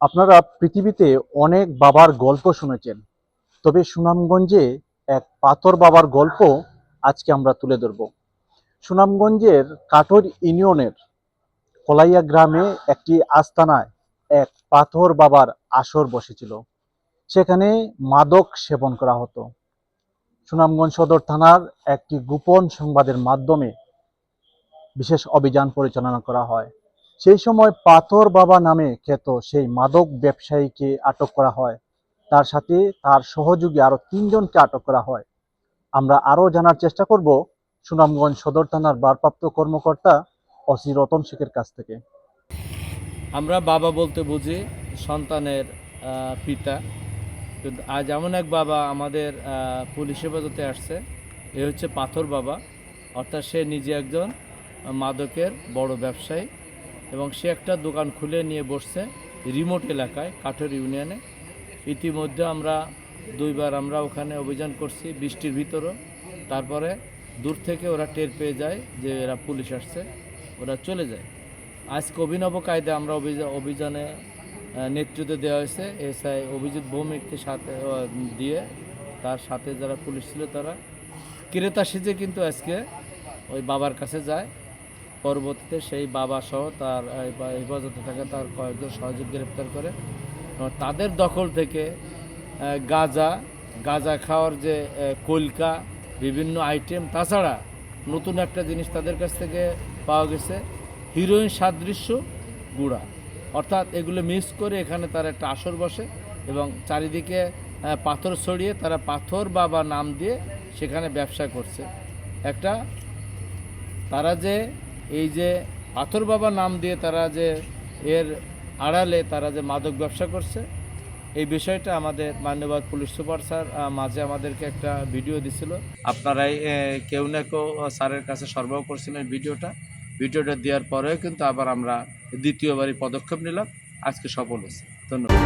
আপনারা পৃথিবীতে অনেক বাবার গল্প শুনেছেন, তবে সুনামগঞ্জে এক পাথর বাবার গল্প আজকে আমরা তুলে ধরব। সুনামগঞ্জের কাঠর ইউনিয়নের কলাইয়া গ্রামে একটি আস্তানায় এক পাথর বাবার আসর বসেছিল। সেখানে মাদক সেবন করা হতো। সুনামগঞ্জ সদর থানার একটি গোপন সংবাদের মাধ্যমে বিশেষ অভিযান পরিচালনা করা হয়। সেই সময় পাথর বাবা নামে খ্যাত সেই মাদক ব্যবসায়ীকে আটক করা হয়। তার সাথে তার সহযোগী আরো ৩ জনকে আটক করা হয়। আমরা আরো জানার চেষ্টা করব সুনামগঞ্জ সদর থানার ভারপ্রাপ্ত কর্মকর্তা ওসি রতন শেখের কাছ থেকে। আমরা বাবা বলতে বুঝি সন্তানের পিতা। কিন্তু আজ এমন এক বাবা আমাদের পুলিশ হেফাজতে আসছে। এ হচ্ছে পাথর বাবা, অর্থাৎ সে নিজে একজন মাদকের বড় ব্যবসায়ী এবং সে একটা দোকান খুলে নিয়ে বসছে রিমোট এলাকায় কাঠর ইউনিয়নে। ইতিমধ্যে আমরা দুইবার আমরা ওখানে অভিযান করছি বৃষ্টির ভিতরও। তারপরে দূর থেকে ওরা টের পেয়ে যায় যে এরা পুলিশ আসছে, ওরা চলে যায়। আজকে অভিনব কায়দে আমরা অভিযানে নেতৃত্ব দেওয়া হয়েছে এসআই অভিজিৎ ভৌমিককে সাথে দিয়ে। তার সাথে যারা পুলিশ ছিল তারা ক্রেতা সেজে কিন্তু আজকে ওই বাবার কাছে যায়। পরবর্তীতে সেই বাবা সহ তার হেফাজতে থাকা তার কয়েকজন সহযোগী গ্রেপ্তার করে। তাদের দখল থেকে গাঁজা খাওয়ার যে কলকা বিভিন্ন আইটেম, তাছাড়া নতুন একটা জিনিস তাদের কাছ থেকে পাওয়া গেছে, হিরোইন সাদৃশ্য গুঁড়া। অর্থাৎ এগুলো মিক্স করে এখানে তারা একটা আসর বসে এবং চারিদিকে পাথর ছড়িয়ে তারা পাথর বাবা নাম দিয়ে সেখানে ব্যবসা করছে। একটা তারা যে এই যে পাথর বাবা নাম দিয়ে তারা যে এর আড়ালে তারা যে মাদক ব্যবসা করছে, এই বিষয়টা আমাদের মান্যবর পুলিশ সুপার স্যার মাঝে আমাদেরকে একটা ভিডিও দিছিল। আপনারাই কেউ না কেউ স্যারের কাছে সরবরাহ করছিলেন ভিডিওটা দেওয়ার পরেও কিন্তু আবার আমরা দ্বিতীয়বারই পদক্ষেপ নিলাম। আজকে সফল হয়েছে। ধন্যবাদ।